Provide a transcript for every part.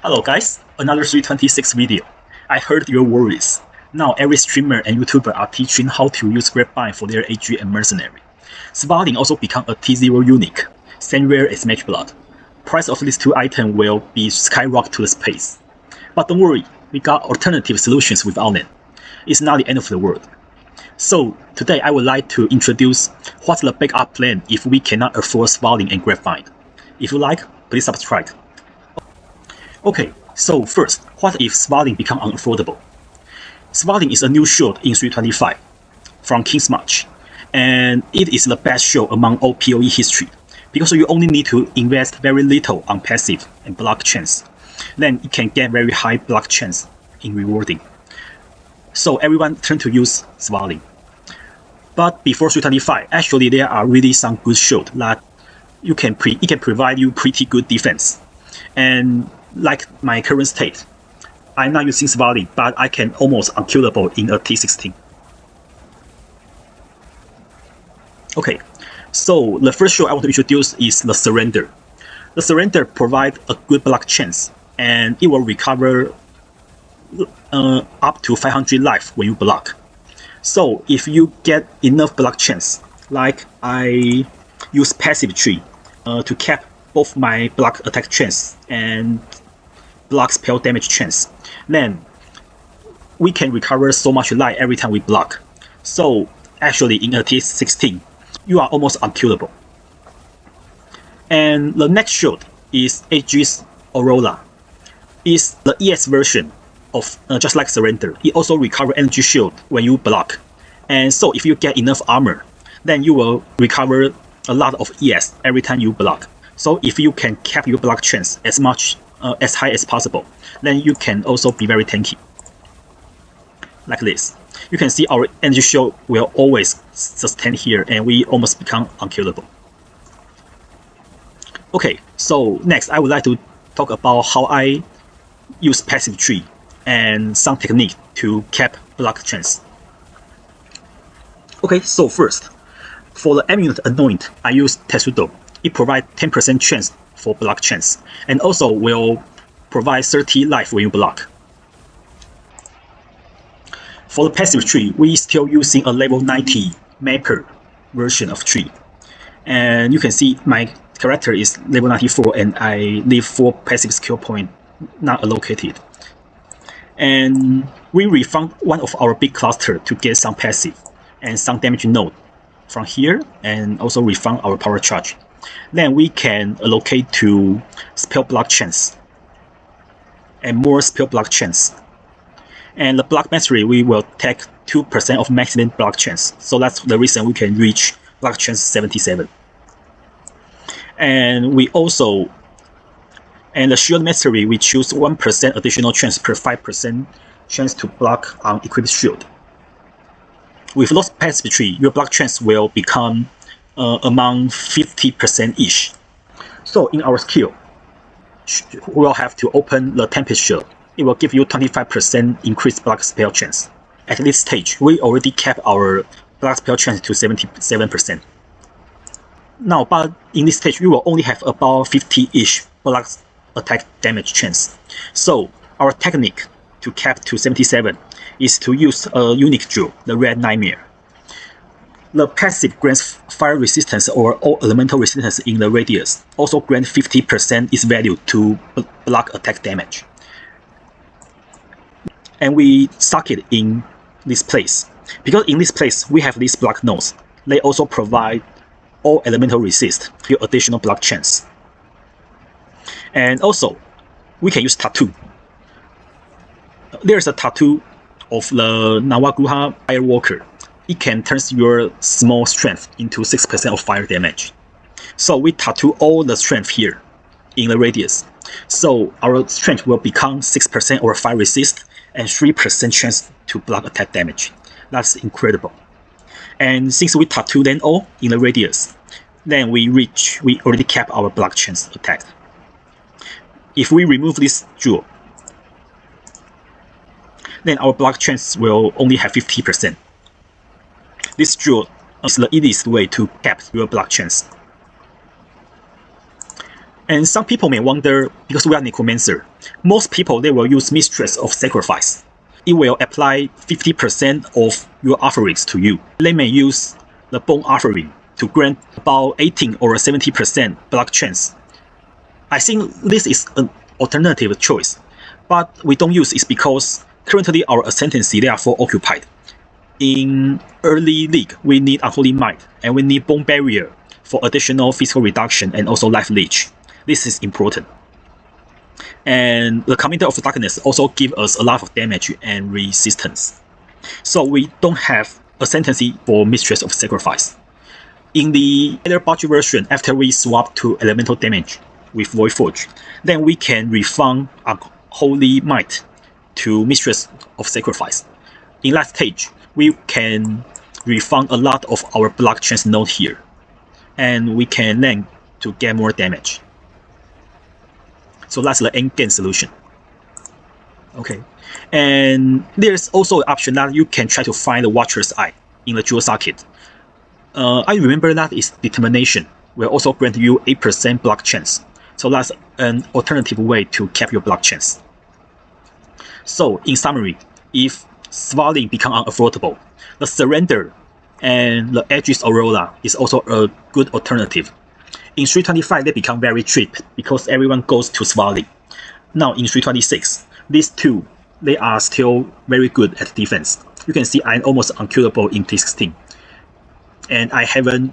Hello guys, another 3.26 video. I heard your worries. Now every streamer and YouTuber are teaching how to use GraveBind for their AG and Mercenary. Svalinn also become a T0 unique, same rare as Match Blood. Price of these two items will be skyrocket to the space. But don't worry, we got alternative solutions without them. It's not the end of the world. So today I would like to introduce what's the backup plan if we cannot afford Svalinn and GraveBind. If you like, please subscribe. Okay, so first, what if Svalinn become unaffordable? Svalinn is a new shield in 3.25 from King's March, and it is the best shield among all POE history, because you only need to invest very little on passive and block chance. Then it can get very high block chance in rewarding. So everyone turn to use Svalinn. But before 3.25, actually there are really some good shield that it can provide you pretty good defense. And like my current state, I'm not using Svalinn, but I can almost unkillable in a T16. Okay, so the first shield I want to introduce is the Surrender. The Surrender provides a good block chance, and it will recover up to 500 life when you block. So if you get enough block chance, like I use passive tree to cap both my block attack chance and block spell damage chance, then we can recover so much life every time we block. So actually in a T16, you are almost unkillable. And the next shield is AG's Aurora. It's the ES version of just like Surrender. It also recovers energy shield when you block. And so if you get enough armor, then you will recover a lot of ES every time you block. So if you can cap your block chance as high as possible, then you can also be very tanky. Like this. You can see our energy shield will always sustain here, and we almost become unkillable. Okay, so next I would like to talk about how I use passive tree and some technique to cap block chance. Okay, so first, for the Amulet Anoint, I use Tetsudo. It provides 10% chance for block chance, and also will provide 30 life when you block. For the passive tree, we still using a level 90 mapper version of tree, and you can see my character is level 94, and I leave 4 passive skill point not allocated. And we refund one of our big cluster to get some passive and some damage node from here, and also refund our power charge. Then we can allocate to spell block chance and more spell block chance. And the block mastery, we will take 2% of maximum block chance. So that's the reason we can reach block chance 77. And we also, and the shield mastery, we choose 1% additional chance per 5% chance to block on equipped shield. With those passive tree, your block chance will become among 50%-ish. So in our skill, we will have to open the Tempest Shield. It will give you 25% increased block spell chance. At this stage, we already capped our block spell chance to 77%. Now, but in this stage, we will only have about 50-ish block attack damage chance. So our technique to cap to 77 is to use a unique jewel, the Red Nightmare. The passive grants fire resistance or all elemental resistance in the radius. Also grant 50% its value to block attack damage. And we stuck it in this place. Because in this place, we have these block nodes. They also provide all elemental resist with additional block chance. And also, we can use tattoo. There's a tattoo of the Nawaguha Firewalker. It can turn your small strength into 6% of fire damage. So we tattoo all the strength here in the radius. So our strength will become 6% or fire resist and 3% chance to block attack damage. That's incredible. And since we tattoo them all in the radius, then we already cap our block chance attack. If we remove this jewel, then our block chance will only have 50%. This jewel is the easiest way to cap your block chance. And some people may wonder, because we are necromancer, most people they will use Mistress of Sacrifice. It will apply 50% of your offerings to you. They may use the Bone Offering to grant about 18 or 70% block chance. I think this is an alternative choice, but we don't use it because currently our ascendancy they are full occupied. In early league, we need Unholy Might and we need Bone Barrier for additional physical reduction and also life leech. This is important. And the Commander of Darkness also gives us a lot of damage and resistance. So we don't have ascendancy for Mistress of Sacrifice. In the other budget version, after we swap to elemental damage with Void Forge, then we can refund Unholy Might to Mistress of Sacrifice. In last stage, we can refund a lot of our block chance node here, and we can then to get more damage. So that's the end game solution. Okay, and there's also an option that you can try to find the Watcher's Eye in the Jewel Socket. I remember that is Determination will also grant you 8% block chance. So that's an alternative way to cap your block chance. So in summary, if Svalinn become unaffordable, the Surrender and the Aegis Aurora is also a good alternative. In 3.25 they become very cheap because everyone goes to Svalinn. Now in 3.26, these two they are still very good at defense. You can see I'm almost unkillable in T16, and I haven't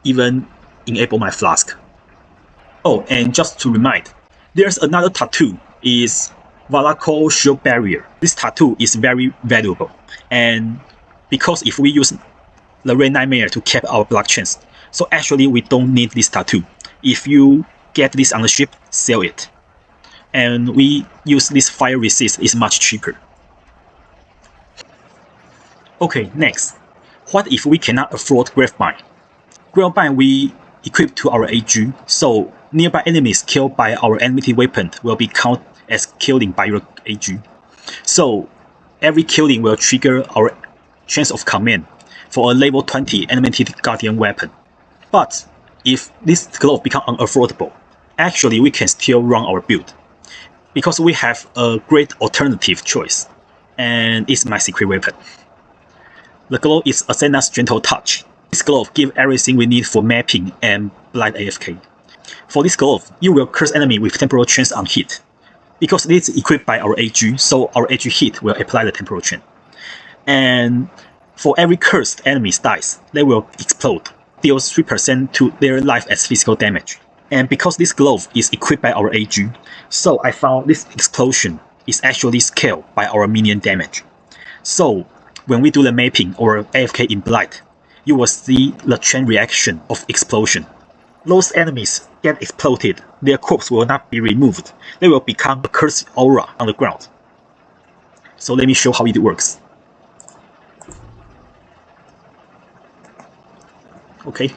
even enabled my flask. Oh, and just to remind, there's another tattoo is Valakal Shield Barrier. This tattoo is very valuable, and because if we use the Red Nightmare to cap our block chance, so actually we don't need this tattoo. If you get this on the ship, sell it. And we use this fire resist is much cheaper. Okay, next. What if we cannot afford GraveBind? GraveBind we equip to our AG, so nearby enemies killed by our animated weapon will be counted as killing by your AG. So every killing will trigger our chance of command for a level 20 animated guardian weapon. But if this glove becomes unaffordable, actually we can still run our build, because we have a great alternative choice, and it's my secret weapon. The glove is Asena's Gentle Touch. This glove gives everything we need for mapping and blind AFK. For this glove, you will curse enemy with temporal chance on hit. Because this is equipped by our AG, so our AG hit will apply the temporal chain. And for every cursed enemy's dice, they will explode, deals 3% to their life as physical damage. And because this glove is equipped by our AG, so I found this explosion is actually scaled by our minion damage. So when we do the mapping or AFK in Blight, you will see the chain reaction of explosion. Those enemies get exploded, their corpse will not be removed. They will become a cursed aura on the ground. So let me show how it works. Okay.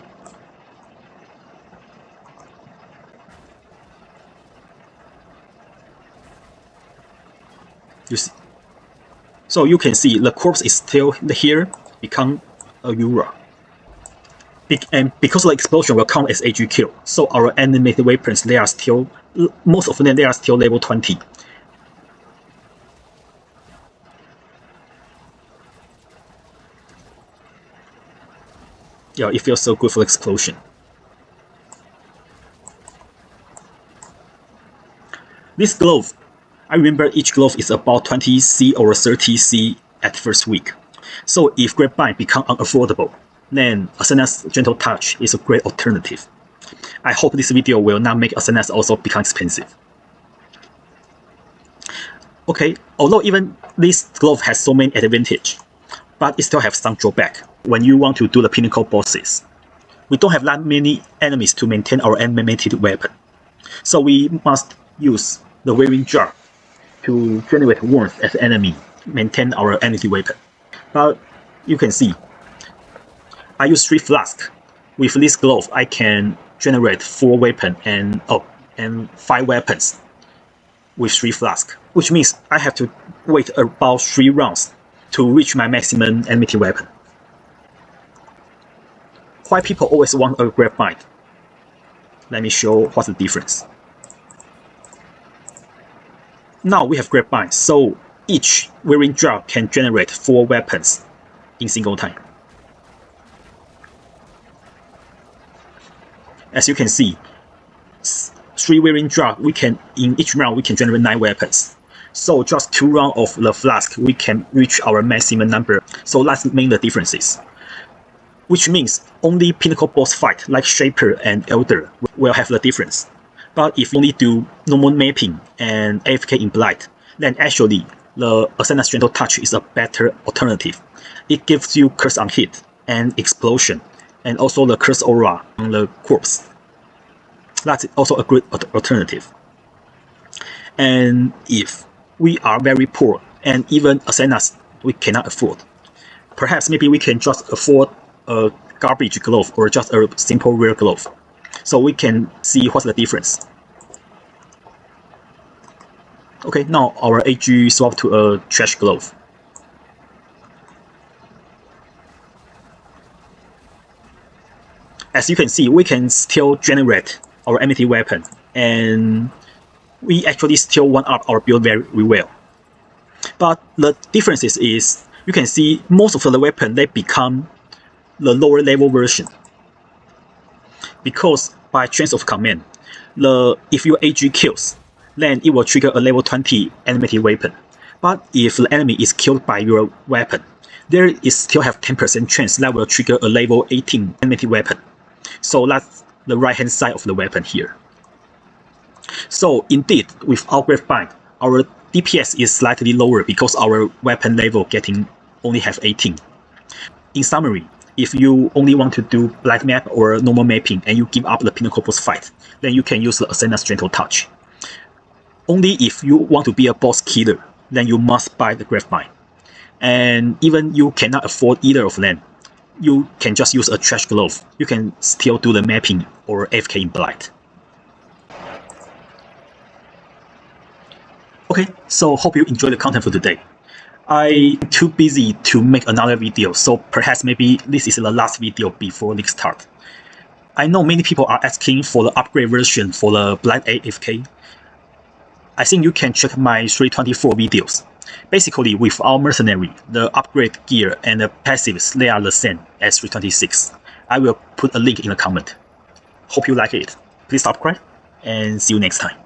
You see. So you can see the corpse is still here, become a aura. And because the explosion will count as AG kill, so our animated weapons they are still, most of them they are still level 20. Yeah, it feels so good for the explosion. This glove, I remember each glove is about 20C or 30C at first week. So if GraveBind become unaffordable, then Asena's Gentle Touch is a great alternative. I hope this video will not make Asena's also become expensive. Okay, although even this glove has so many advantages, but it still has some drawback when you want to do the pinnacle bosses. We don't have that many enemies to maintain our animated weapon, so we must use the Wearing Jar to generate warmth as enemy, maintain our animated weapon. But you can see, I use 3 flasks. With this glove, I can generate 4 weapons and 5 weapons with 3 flasks, which means I have to wait about 3 rounds to reach my maximum animated weapon. Why people always want a GraveBind? Let me show what's the difference. Now we have GraveBind, so each wearing drop can generate 4 weapons in single time. As you can see, 3 wearing drop, in each round we can generate 9 weapons. So just 2 rounds of the flask, we can reach our maximum number. So that's main the differences. Which means only pinnacle boss fight like Shaper and Elder will have the difference. But if you only do normal mapping and AFK in Blight, then actually the Ascena's Gentle Touch is a better alternative. It gives you curse on hit and explosion, and also the curse aura on the corpse. That's also a good alternative. And if we are very poor, and even Ascena's we cannot afford, perhaps maybe we can just afford a garbage glove or just a simple rare glove. So we can see what's the difference. Okay, now our AG swapped to a trash glove. As you can see, we can still generate our enmity weapon, and we actually still one up our build very well. But the difference is you can see most of the weapon they become the lower level version, because by chance of command, if your AG kills, then it will trigger a level 20 enmity weapon. But if the enemy is killed by your weapon, there is still have 10% chance that will trigger a level 18 enmity weapon. So that's the right hand side of the weapon here. So indeed, without GraveBind, our DPS is slightly lower because our weapon level only have 18. In summary, if you only want to do Blight map or normal mapping and you give up the pinnacle boss fight, then you can use the Ascena's Gentle Touch. Only if you want to be a boss killer, then you must buy the GraveBind. And even you cannot afford either of them, you can just use a trash glove. You can still do the mapping or AFK in Blight. Okay, so hope you enjoyed the content for today. I'm too busy to make another video, so perhaps maybe this is the last video before league start. I know many people are asking for the upgrade version for the Blight AFK. I think you can check my 3.24 videos. Basically, with our mercenary, the upgrade gear and the passives, they are the same as 3.26. I will put a link in the comment. Hope you like it. Please subscribe and see you next time.